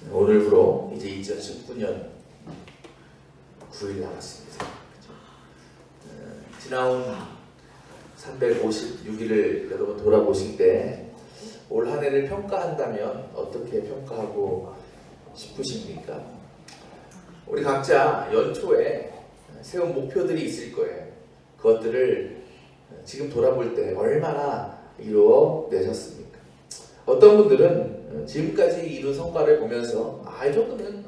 오늘부로 이제 2019년 9일 남았습니다. 지나온 356일을 여러분 돌아보실 때 올 한 해를 평가한다면 어떻게 평가하고 싶으십니까? 우리 각자 연초에 세운 목표들이 있을 거예요. 그것들을 지금 돌아볼 때 얼마나 이루어내셨습니까? 어떤 분들은 지금까지 이룬 성과를 보면서 이 정도면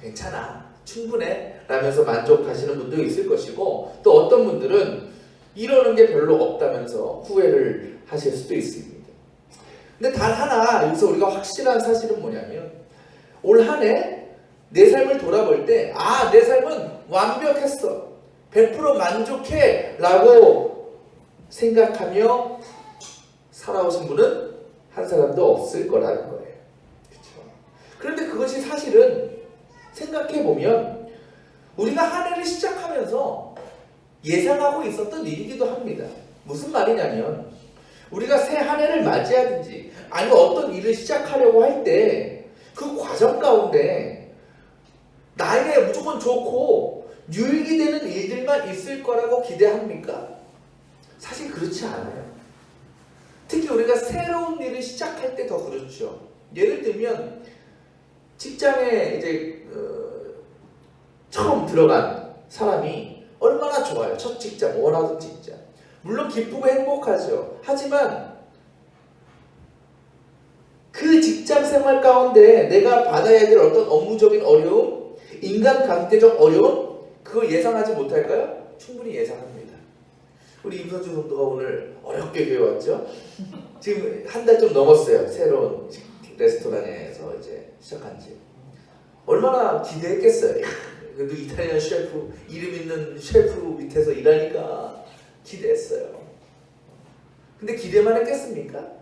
괜찮아, 충분해 라면서 만족하시는 분도 있을 것이고, 또 어떤 분들은 이러는 게 별로 없다면서 후회를 하실 수도 있습니다. 근데 단 하나 여기서 우리가 확실한 사실은 뭐냐면, 올 한 해 내 삶을 돌아볼 때 내 삶은 완벽했어, 100% 만족해 라고 생각하며 살아오신 분은 한 사람도 없을 거라는 거예요. 그렇죠? 그런데 그것이 사실은 생각해보면 우리가 한 해를 시작하면서 예상하고 있었던 일이기도 합니다. 무슨 말이냐면, 우리가 새 한 해를 맞이하든지 아니면 어떤 일을 시작하려고 할 때 그 과정 가운데 나에게 무조건 좋고 유익이 되는 일들만 있을 거라고 기대합니까? 사실 그렇지 않아요. 특히 우리가 새로운 일을 시작할 때 더 그렇죠. 예를 들면 직장에 이제 처음 들어간 사람이 얼마나 좋아요. 첫 직장, 원하던 직장. 물론 기쁘고 행복하죠. 하지만 그 직장 생활 가운데 내가 받아야 될 어떤 업무적인 어려움, 인간관계적 어려움, 그걸 예상하지 못할까요? 충분히 예상합니다. 우리 임선주 선도가 오늘 어렵게 교회 왔죠? 지금 한 달 좀 넘었어요. 새로운 레스토랑에서 이제 시작한 지. 얼마나 기대했겠어요. 그래도 이탈리안 셰프, 이름 있는 셰프 밑에서 일하니까 기대했어요. 근데 기대만 했겠습니까?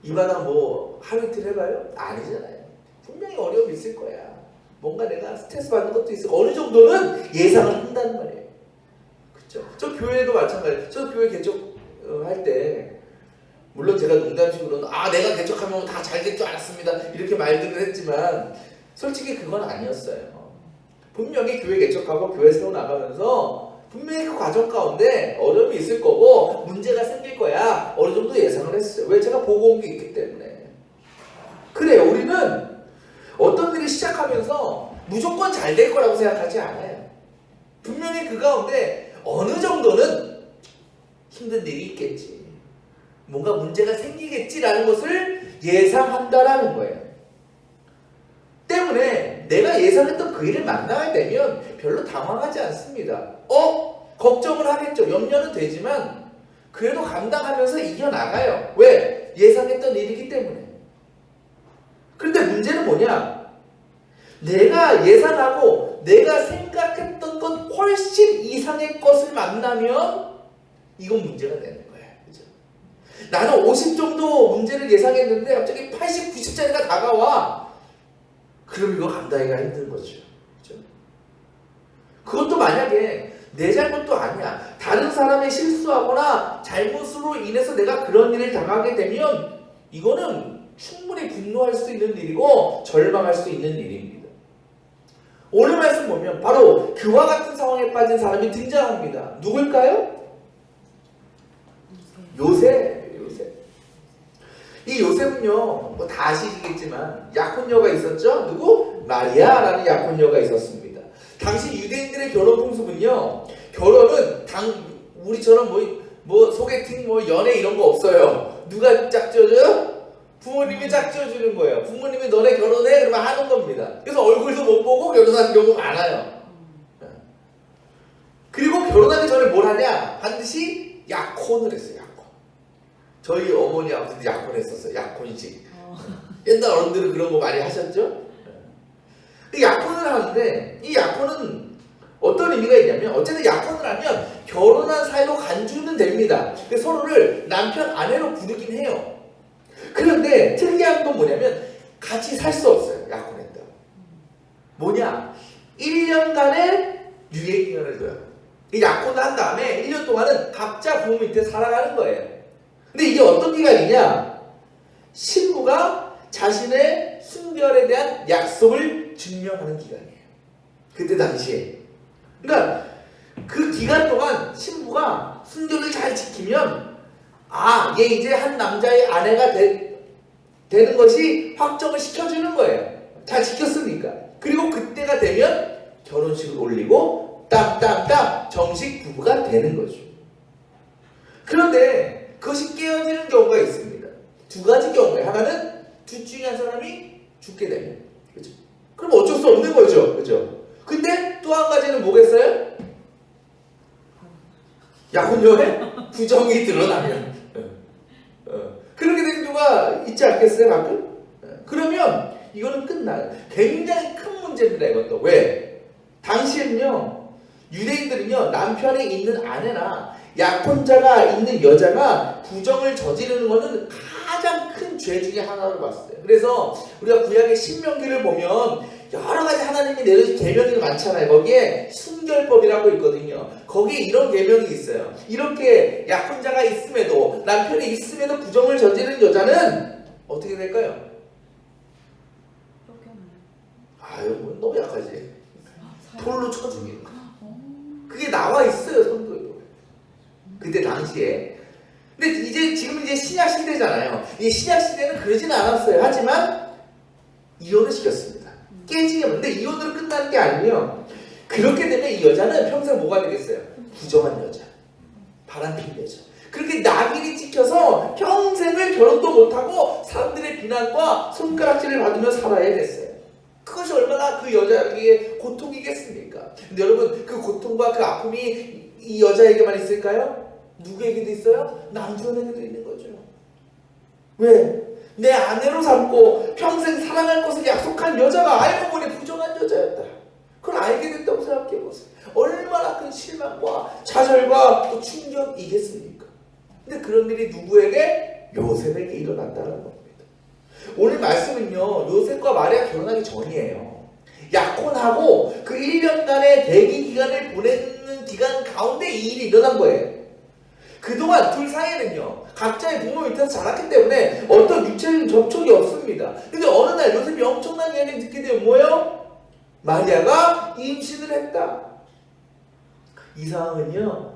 이 마당 뭐 하루 이틀 해봐요? 아니잖아요. 분명히 어려움이 있을 거야. 뭔가 내가 스트레스 받는 것도 있을 거야. 어느 정도는 예상을 한다는 말이에요. 그렇죠? 저 교회도 마찬가지예요. 저 교회 개척할 때 물론 제가 농담식으로는 내가 개척하면 다 잘 될 줄 알았습니다, 이렇게 말들을 했지만 솔직히 그건 아니었어요. 분명히 교회 개척하고 교회 세워나가면서 분명히 그 과정 가운데 어려움이 있을 거고 문제가 생길 거야 어느 정도 예상을 했어요. 왜? 제가 보고 온 게 있기 때문에. 그래요. 우리는 어떤 일을 시작하면서 무조건 잘 될 거라고 생각하지 않아요. 분명히 그 가운데 어느 정도는 힘든 일이 있겠지, 뭔가 문제가 생기겠지라는 것을 예상한다라는 거예요. 때문에 내가 예상했던 그 일을 만나게 되면 별로 당황하지 않습니다. 걱정을 하겠죠. 염려는 되지만 그래도 감당하면서 이겨나가요. 왜? 예상했던 일이기 때문에. 그런데 문제는 뭐냐? 내가 예상하고 내가 생각했던 것 훨씬 이상의 것을 만나면 이건 문제가 되는 거예요. 그죠? 나는 50 정도 문제를 예상했는데 갑자기 80, 90짜리가 다가와. 그럼 이거 감당하기가 힘든 거죠. 그죠? 그것도 만약에 내 잘못도 아니야, 다른 사람의 실수하거나 잘못으로 인해서 내가 그런 일을 당하게 되면 이거는 충분히 분노할 수 있는 일이고 절망할 수 있는 일입니다. 오늘 말씀 보면 바로 그와 같은 상황에 빠진 사람이 등장합니다. 누굴까요? 요셉. 이 요셉은요, 뭐 다 아시겠지만 약혼녀가 있었죠. 누구? 마리아라는 약혼녀가 있었습니다. 당시 유대인들의 결혼 풍습은요, 결혼은 우리처럼 뭐 소개팅, 뭐 연애 이런 거 없어요. 누가 짝지어줘요? 부모님이 짝지어주는 거예요. 부모님이 너네 결혼해? 그러면 하는 겁니다. 그래서 얼굴도 못 보고 결혼하는 경우가 많아요. 그리고 결혼하기 전에 뭘 하냐? 반드시 약혼을 했어요. 약혼. 저희 어머니 아버지도 약혼했었어요. 약혼식. 옛날 어른들은 그런 거 많이 하셨죠? 약혼을 하는데 이 약혼은 어떤 의미가 있냐면, 어쨌든 약혼을 하면 결혼한 사이로 간주는 됩니다. 서로를 남편, 아내로 부르긴 해요. 그런데 특이한 건 뭐냐면 같이 살 수 없어요. 약혼했다. 뭐냐? 1년간의 유예기간을 줘요. 이 약혼을 한 다음에 1년 동안은 각자 부모 밑에 살아가는 거예요. 근데 이게 어떤 기간이냐? 신부가 자신의 순결에 대한 약속을 증명하는 기간이에요. 그때 당시에. 그러니까 그 기간 동안 신부가 순결을 잘 지키면 얘 이제 한 남자의 아내가 되는 것이 확정을 시켜주는 거예요. 잘 지켰으니까. 그리고 그때가 되면 결혼식을 올리고 땅땅땅 정식 부부가 되는 거죠. 그런데 그것이 깨어지는 경우가 있습니다. 두 가지 경우에 하나는 둘 중에 한 사람이 죽게 되면, 그렇죠? 그럼 어쩔 수 없는 거죠, 그렇죠? 근데 또 한 가지는 뭐겠어요? 약혼녀의 부정이 드러나면 그렇게 되는 경우가 있지 않겠어요, 가끔? 그러면 이거는 끝나요. 굉장히 큰 문제입니다, 이것도. 왜? 당시에는요, 유대인들은요, 남편이 있는 아내나 약혼자가 있는 여자가 부정을 저지르는 것은 가장 큰 죄 중에 하나로 봤어요. 그래서 우리가 구약의 신명기를 보면 여러 가지 하나님이 내려준 계명이 많잖아요. 거기에 순결법이라고 있거든요. 거기에 이런 계명이 있어요. 이렇게 약혼자가 있음에도, 남편이 있음에도 부정을 저지르는 여자는 어떻게 될까요? 이거 너무 약하지. 돌로 쳐 죽이는 거. 그게 나와 있어요, 성도에. 그때 당시에. 근데 지금 이제 신약 시대잖아요. 이 신약 시대는 그러지는 않았어요. 하지만 이혼을 시켰습니다. 깨지게. 근데 이혼으로 끝나는 게 아니고요. 그렇게 되면 이 여자는 평생 뭐가 되겠어요? 부정한 여자, 바람핀 여자. 그렇게 낙인이 찍혀서 평생을 결혼도 못하고 사람들의 비난과 손가락질을 받으며 살아야 됐어요. 그것이 얼마나 그 여자에게 고통이겠습니까? 근데 여러분, 그 고통과 그 아픔이 이 여자에게만 있을까요? 누구에게도 있어요? 남편에게도 있는 거죠. 왜? 내 아내로 삼고 평생 사랑할 것을 약속한 여자가 알고 보니 부정한 여자였다. 그걸 알게 됐다고 생각해보세요. 얼마나 큰 실망과 좌절과 또 충격이겠습니까? 근데 그런 일이 누구에게? 요셉에게 일어났다는 겁니다. 오늘 말씀은요, 요셉과 마리아 결혼하기 전이에요. 약혼하고 그 1년간의 대기 기간을 보내는 기간 가운데 이 일이 일어난 거예요. 그동안 둘 사이에는요, 각자의 부모 밑에서 자랐기 때문에 어떤 육체적인 접촉이 없습니다. 근데 어느 날 요셉이 엄청난 이야기를 듣게 되면 뭐예요? 마리아가 임신을 했다. 이 상황은요,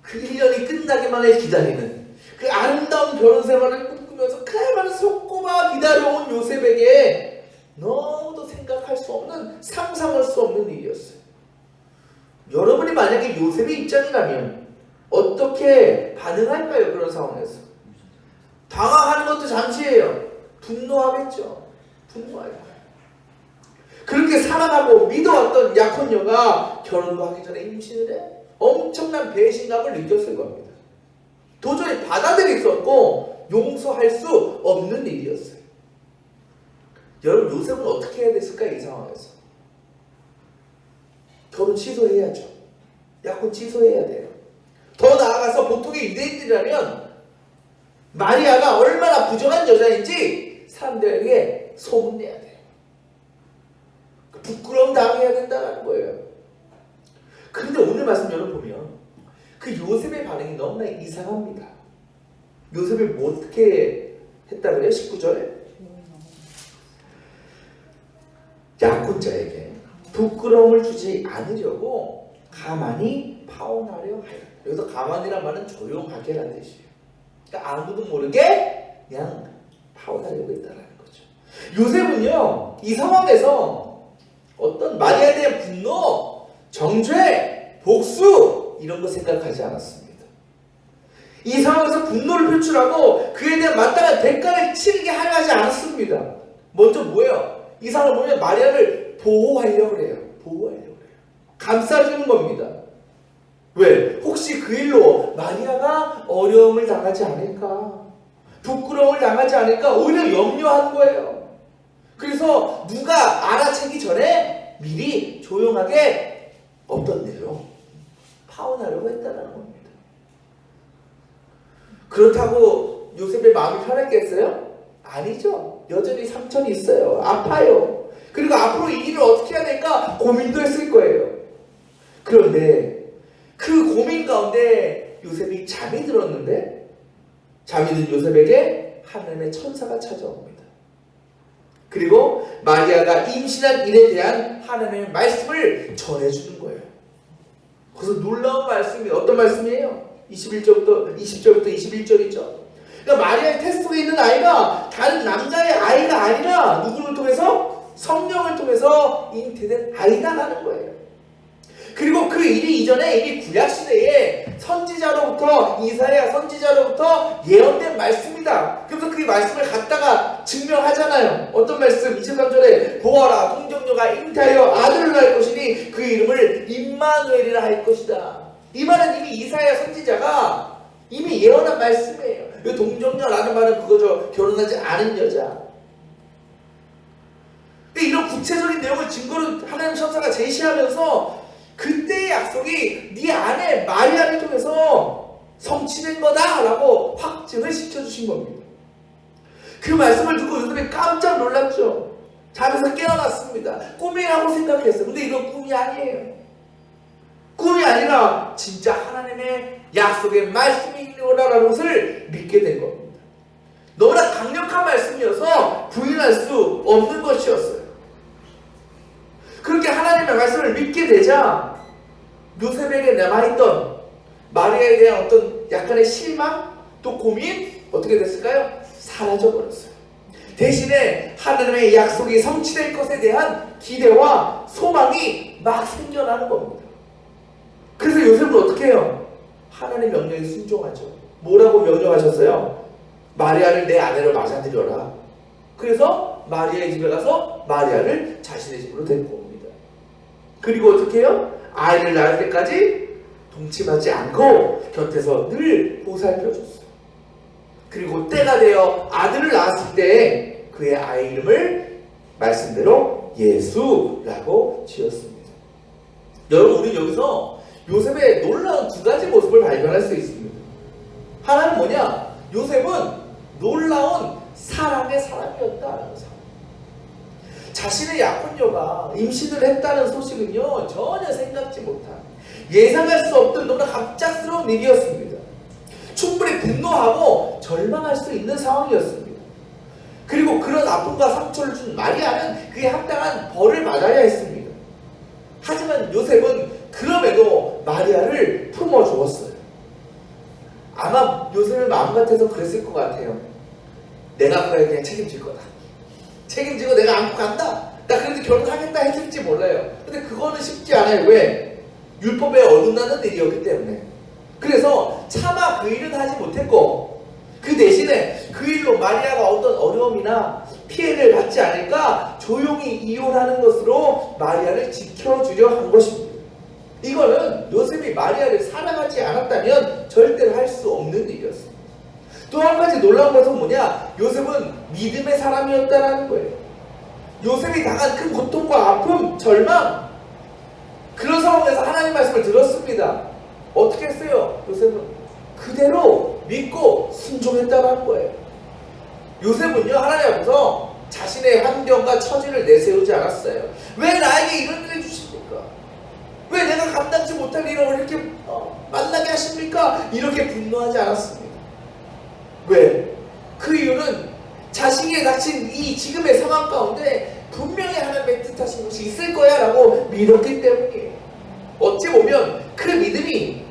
그 1년이 끝나기만을 기다리는 그 아름다운 결혼 생활을 꿈꾸면서 그야말로 손꼽아 기다려온 요셉에게 너무도 생각할 수 없는, 상상할 수 없는 일이었어요. 여러분이 만약에 요셉의 입장이라면 어떻게 반응할까요? 그런 상황에서 당황하는 것도 잠시예요. 분노하겠죠. 분노할 거예요. 그렇게 사랑하고 믿어왔던 약혼녀가 결혼도 하기 전에 임신을 해 엄청난 배신감을 느꼈을 겁니다. 도저히 받아들일 수 없고 용서할 수 없는 일이었어요. 여러분, 요셉은 어떻게 해야 됐을까요? 이 상황에서 결혼 취소해야죠. 약혼 취소해야 돼요. 더 나아가서 보통의 유대인들이라면 마리아가 얼마나 부정한 여자인지 사람들에게 소문내야 돼요. 부끄러움 당해야 된다는 거예요. 그런데 오늘 말씀 여러분 보면 그 요셉의 반응이 너무나 이상합니다. 요셉이 뭐 어떻게 했다 그래요? 19절에 약혼자에게 부끄러움을 주지 않으려고 가만히 파혼하려 하여. 여기서 가만히란 말은 조용하게라는 뜻이에요. 그러니까 아무도 모르게 그냥 파혼하려고 했다는 거죠. 요셉은요, 이 상황에서 어떤 마리아에 대한 분노, 정죄, 복수 이런 거 생각하지 않았습니다. 이 상황에서 분노를 표출하고 그에 대한 마땅한 대가를 치르게 하지 않았습니다. 먼저 뭐예요? 이 상황을 보면 마리아를 보호하려고 그래요. 보호하려고 그래요. 감싸주는 겁니다. 왜? 혹시 그 일로 마리아가 어려움을 당하지 않을까? 부끄러움을 당하지 않을까? 오히려 염려한 거예요. 그래서 누가 알아채기 전에 미리 조용하게 어떤 일로 파혼하려고 했다는 겁니다. 그렇다고 요셉의 마음이 편했겠어요? 아니죠. 여전히 상처는 있어요. 아파요. 그리고 앞으로 이 일을 어떻게 해야 될까 고민도 했을 거예요. 그런데 그 고민 가운데 요셉이 잠이 들었는데, 잠이 든 요셉에게 하나님의 천사가 찾아옵니다. 그리고 마리아가 임신한 일에 대한 하나님의 말씀을 전해주는 거예요. 그래서 놀라운 말씀이 어떤 말씀이에요? 20절부터 21절이죠. 그러니까 마리아의 태스 속에 있는 아이가 다른 남자의 아이가 아니라 누구를 통해서? 성령을 통해서 잉태된 아이다라는 거예요. 그리고 그 일이 이전에 이미 구약시대에 선지자로부터 이사야 선지자로부터 예언된 말씀이다. 그래서 그 말씀을 갖다가 증명하잖아요. 어떤 말씀? 23절에 보아라 동정녀가 잉태하여 아들을 낳을 것이니 그 이름을 임마누엘이라 할 것이다. 이 말은 이미 이사야 선지자가 이미 예언한 말씀이에요. 이 동정녀라는 말은 그거죠. 결혼하지 않은 여자. 이런 구체적인 내용을 증거로 하나님 천사가 제시하면서 그때의 약속이 네 아내 마리아를 통해서 성취된 거다라고 확증을 시켜주신 겁니다. 그 말씀을 듣고 요셉이 깜짝 놀랐죠. 잠에서 깨어났습니다. 꿈이라고 생각했어요. 근데 이건 꿈이 아니에요. 꿈이 아니라 진짜 하나님의 약속의 말씀이 있는 거라는 것을 믿게 된 겁니다. 너무나 강력한 말씀이어서 부인할 수 없는 것이었어요. 그렇게 하나님의 말씀을 믿게 되자 요셉에게 남아있던 마리아에 대한 어떤 약간의 실망 또 고민 어떻게 됐을까요? 사라져버렸어요. 대신에 하나님의 약속이 성취될 것에 대한 기대와 소망이 막 생겨나는 겁니다. 그래서 요셉은 어떻게 해요? 하나님의 명령에 순종하죠. 뭐라고 명령하셨어요? 마리아를 내 아내로 맞아들여라. 그래서 마리아의 집에 가서 마리아를 자신의 집으로 데리고 옵니다. 그리고 어떻게 해요? 아이를 낳을 때까지 동침하지 않고 곁에서 늘 보살펴줬어요. 그리고 때가 되어 아들을 낳았을 때 그의 아이 이름을 말씀대로 예수라고 지었습니다. 여러분, 우리 여기서 요셉의 놀라운 두 가지 모습을 발견할 수 있습니다. 하나는 뭐냐? 요셉은 놀라운 사랑의 사람이었다는 사람. 자신의 약혼녀가 임신을 했다는 소식은요, 전혀 생각지 못한, 예상할 수 없던 너무나 갑작스러운 일이었습니다. 충분히 분노하고 절망할 수 있는 상황이었습니다. 그리고 그런 아픔과 상처를 준 마리아는 그에 합당한 벌을 받아야 했습니다. 하지만 요셉은 그럼에도 마리아를 품어주었어요. 아마 요셉의 마음 같아서 그랬을 것 같아요. 내가 그냥 책임질 거다. 책임지고 내가 안고 간다. 나 그래도 결혼하겠다 했을지 몰라요. 근데 그거는 쉽지 않아요. 왜? 율법에 어긋나는 일이었기 때문에. 그래서 차마 그 일은 하지 못했고 그 대신에 그 일로 마리아가 어떤 어려움이나 피해를 받지 않을까 조용히 이혼하는 것으로 마리아를 지켜주려 한 것입니다. 이거는 요셉이 마리아를 사랑하지 않았다면 절대로 할 수 없는 일이었습니다. 또 한 가지 놀라운 것은 뭐냐? 요셉은 믿음의 사람이었다는 거예요. 요셉이 당한 큰 고통과 아픔, 절망, 그런 상황에서 하나님 말씀을 들었습니다. 어떻게 했어요? 요셉은 그대로 믿고 순종했다는 거예요. 요셉은요, 하나님 앞에서 자신의 환경과 처지를 내세우지 않았어요. 왜 나에게 이런 일을 주십니까? 왜 내가 감당치 못할 일을 이렇게 만나게 하십니까? 이렇게 분노하지 않았습니다. 왜? 그 이유는 자신에게 닥친 이 지금의 상황 가운데 분명히 하나님의 뜻하신 것이 있을 거야 라고 믿었기 때문이에요. 어찌 보면 그 믿음이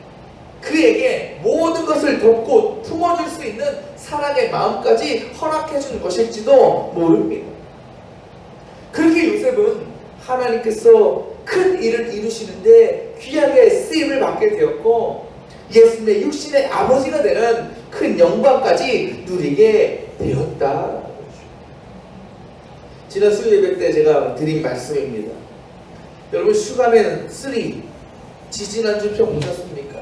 그에게 모든 것을 덮고 품어줄 수 있는 사랑의 마음까지 허락해 주는 것일지도 모릅니다. 그렇게 요셉은 하나님께서 큰 일을 이루시는데 귀하게 쓰임을 받게 되었고 예수님의 육신의 아버지가 되는 큰 영광까지 누리게 되었다. 지난 수요 예배 때 제가 드린 말씀입니다. 여러분, 슈가맨 3 지지난주 편 보셨습니까?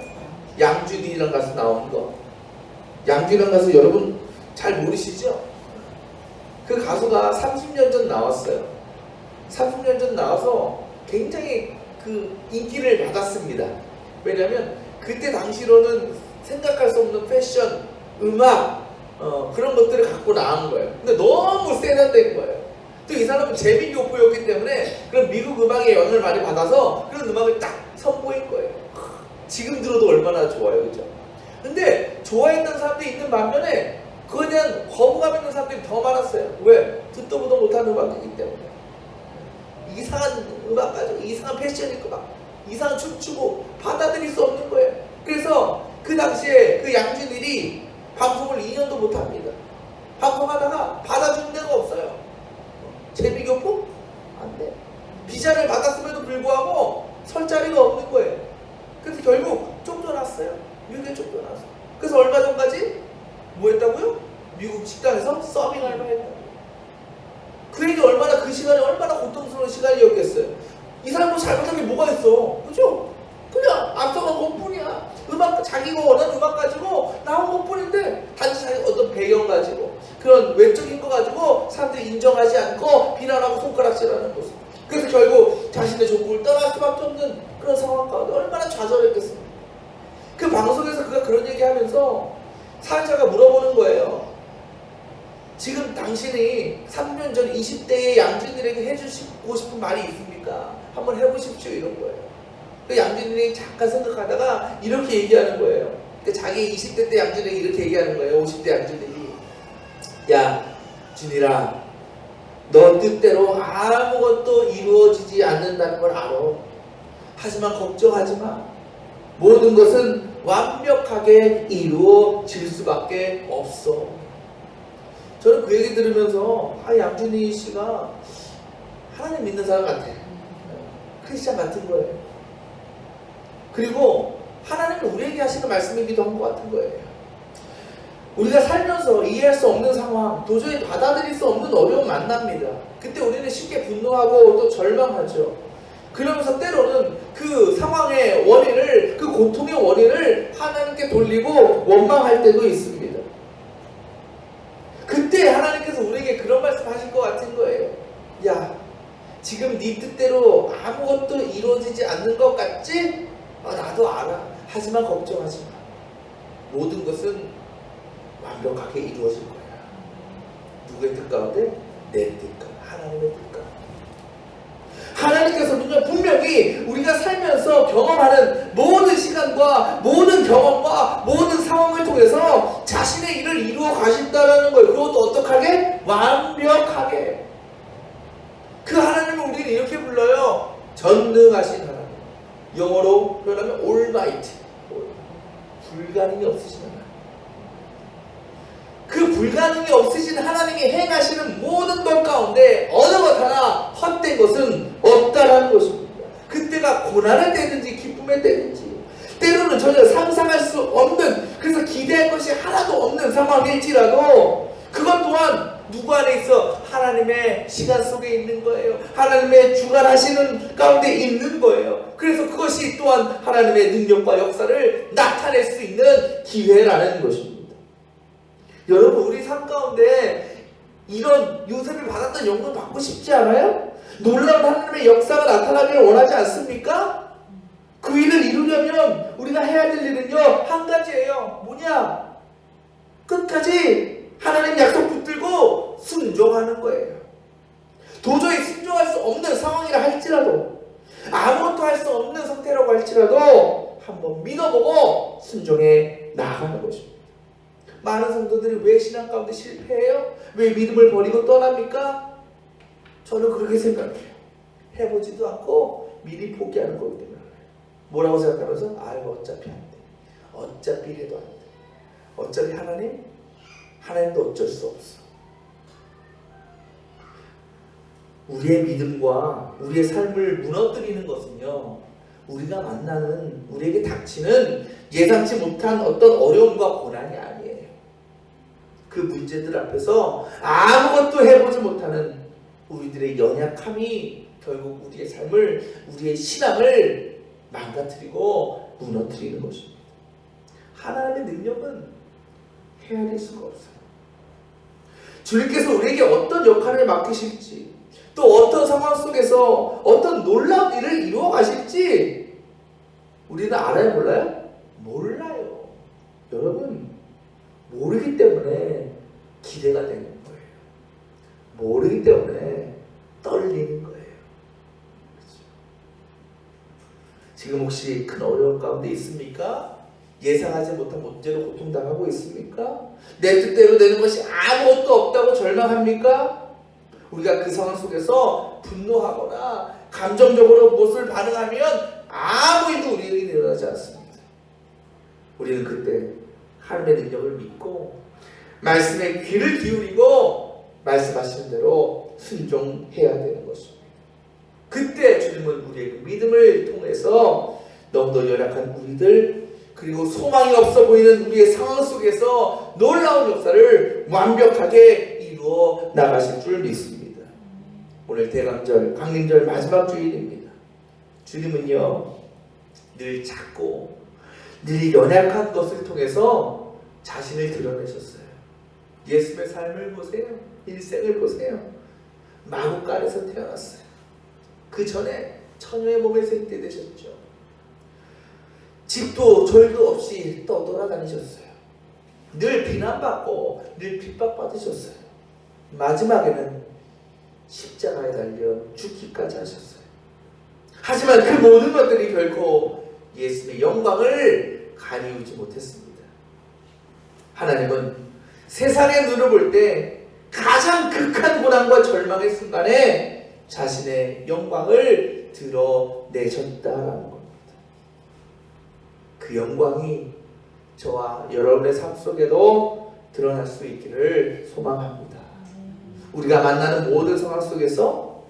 양준이라는 가수 나온 거. 양준이라는 가수 여러분 잘 모르시죠? 그 가수가 30년 전 나왔어요. 30년 전 나와서 굉장히 그 인기를 받았습니다. 왜냐하면 그때 당시로는 생각할 수 없는 패션, 음악, 그런 것들을 갖고 나온 거예요. 근데 너무 세련된 거예요. 또 이 사람은 재미교포였기 때문에 그런 미국 음악의 영향을 많이 받아서 그런 음악을 딱 선보인 거예요. 지금 들어도 얼마나 좋아요, 그죠? 근데 좋아했던 사람들이 있는 반면에 그거에 대한 거부감 있는 사람들이 더 많았어요. 왜? 듣도 보도 못하는 음악이기 때문에 이상한 음악 가지고 이상한 패션 입고 막 이상한 춤추고 받아들일 수 없는 거예요. 그래서 그 당시에 그 양준일이 방송을 2년도 못합니다. 방송하다가 받아주는 데가 없어요. 재미교포? 안 돼. 비자를 받았음에도 불구하고 설 자리가 없는 거예요. 그래서 결국 쫓겨났어요. 미국에 쫓겨났어요. 그래서 얼마 전까지 뭐 했다고요? 미국 식당에서 서빙 알바했다고. 그에게 얼마나 그 시간이 얼마나 고통스러운 시간이었겠어요. 이 사람 뭐 잘못한 게 뭐가 있어, 그죠? 그냥 앞서간 것뿐이야. 음악, 자기가 원하는 음악 가지고 나온 것뿐인데 단지 자기 어떤 배경 가지고 그런 외적인 거 가지고 사람들이 인정하지 않고 비난하고 손가락질하는 모습. 그래서 결국 자신의 종국을 떠날 수밖에 없는 그런 상황 가운데 얼마나 좌절했겠습니까? 그 방송에서 그가 그런 얘기하면서 사회자가 물어보는 거예요. 지금 당신이 3년 전 20대의 양준일에게 해주고 싶은 말이 있습니까? 한번 해보십시오, 이런 거예요. 그 양준일이 잠깐 생각하다가 이렇게 얘기하는 거예요. 자기 20대 때 양준일에게 이렇게 얘기하는 거예요. 50대 양준일이. 야, 준일아, 너 뜻대로 아무것도 이루어지지 않는다는 걸 알아. 하지만 걱정하지 마. 모든 것은 완벽하게 이루어질 수밖에 없어. 저는 그 얘기 들으면서 양준일 씨가 하나님 믿는 사람 같아. 크리스찬 같은 거예요. 그리고 하나님이 우리에게 하시는 말씀이기도 한 것 같은 거예요. 우리가 살면서 이해할 수 없는 상황, 도저히 받아들일 수 없는 어려움 만납니다. 그때 우리는 쉽게 분노하고 또 절망하죠. 그러면서 때로는 그 상황의 원인을, 그 고통의 원인을 하나님께 돌리고 원망할 때도 있습니다. 그때 하나님께서 우리에게 그런 말씀 하실 것 같은 거예요. 야, 지금 네 뜻대로 아무것도 이루어지지 않는 것 같지? 나도 알아. 하지만 걱정하지 마. 모든 것은 완벽하게 이루어질 거야. 누구의 뜻 가운데? 내 뜻 가운데. 하나님의 뜻 가운데. 하나님께서는요, 분명히 우리가 살면서 경험하는 모든 시간과 모든 경험과 모든 상황을 통해서 자신의 일을 이루어 가신다는 거예요. 그것도 어떻게 하게? 완벽하게. 그 하나님을 우리는 이렇게 불러요. 전능하신 하나님. 영어로 표현하면 Almighty. 불가능이 없으신 하나님. 그 불가능이 없으신 하나님이 행하시는 모든 것 가운데 어느 것 하나 헛된 것은 없다라는 것입니다. 그때가 고난의 때든지 기쁨의 때든지 때로는 전혀 상상할 수 없는, 그래서 기대할 것이 하나도 없는 상황일지라도 그것 또한 누구 안에 있어? 하나님의 시간 속에 있는 거예요. 하나님의 주관하시는 가운데 있는 거예요. 그래서 그것이 또한 하나님의 능력과 역사를 나타낼 수 있는 기회라는 것입니다. 여러분, 우리 삶 가운데 이런 요셉이 받았던 영광 받고 싶지 않아요? 놀라운 하나님의 역사가 나타나기를 원하지 않습니까? 그 일을 이루려면 우리가 해야 될 일은요, 한 가지예요. 뭐냐? 끝까지 하나님 약속 붙들고 순종하는 거예요. 도저히 순종할 수 없는 상황이라 할지라도, 아무것도 할 수 없는 상태라고 할지라도 한번 믿어보고 순종해 나아가는 것입니다. 많은 성도들이 왜 신앙 가운데 실패해요? 왜 믿음을 버리고 떠납니까? 저는 그렇게 생각해요. 해보지도 않고 미리 포기하는 거기 때문에. 뭐라고 생각하면서? 어차피 안 돼. 어차피 해도 안 돼. 어차피 하나님도 어쩔 수 없어. 우리의 믿음과 우리의 삶을 무너뜨리는 것은요, 우리가 만나는, 우리에게 닥치는 예상치 못한 어떤 어려움과 고난이 아니에요. 그 문제들 앞에서 아무것도 해보지 못하는 우리들의 연약함이 결국 우리의 삶을, 우리의 신앙을 망가뜨리고 무너뜨리는 것입니다. 하나님의 능력은 헤아릴 수가 없어요. 주님께서 우리에게 어떤 역할을 맡기실지, 또 어떤 상황 속에서 어떤 놀라운 일을 이루어 가실지 우리는 알아요, 몰라요? 몰라요. 여러분, 모르기 때문에 기대가 되는 거예요. 모르기 때문에 떨리는 거예요. 그렇죠? 지금 혹시 큰 어려움 가운데 있습니까? 예상하지 못한 문제로 고통당하고 있습니까? 내 뜻대로 되는 것이 아무것도 없다고 절망합니까? 우리가 그 상황 속에서 분노하거나 감정적으로 무엇을 반응하면 아무 일도 우리에게 일어나지 않습니다. 우리는 그때 하나님의 능력을 믿고 말씀에 귀를 기울이고 말씀하시는 대로 순종해야 되는 것입니다. 그때 주님은 우리의 믿음을 통해서 너무도 연약한 우리들, 그리고 소망이 없어 보이는 우리의 상황 속에서 놀라운 역사를 완벽하게 이루어 나가실 줄 믿습니다. 오늘 대강절, 강림절 마지막 주일입니다. 주님은요, 늘 작고 늘 연약한 것을 통해서 자신을 드러내셨어요. 예수의 삶을 보세요. 일생을 보세요. 마구간에서 태어났어요. 그 전에 처녀의 몸에서 잉태되셨죠. 집도 절도 없이 떠돌아다니셨어요. 늘 비난받고 늘 핍박받으셨어요. 마지막에는 십자가에 달려 죽기까지 하셨어요. 하지만 그 모든 것들이 결코 예수의 영광을 가리우지 못했습니다. 하나님은 세상의 눈을 볼 때 가장 극한 고난과 절망의 순간에 자신의 영광을 드러내셨다라는 겁니다. 그 영광이 저와 여러분의 삶 속에도 드러날 수 있기를 소망합니다. 우리가 만나는 모든 상황 속에서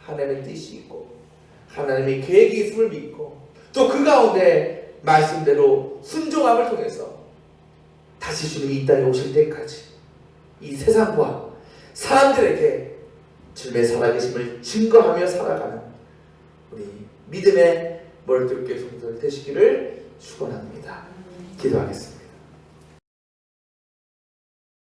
하나님의 뜻이 있고 하나님의 계획이 있음을 믿고 또 그 가운데 말씀대로 순종함을 통해서 다시 주님이 이 땅에 오실 때까지 이 세상과 사람들에게 주님의 살아계심을 증거하며 살아가는 우리 믿음의 멀뚱교회 성도들 되시기를 축원합니다. 기도하겠습니다.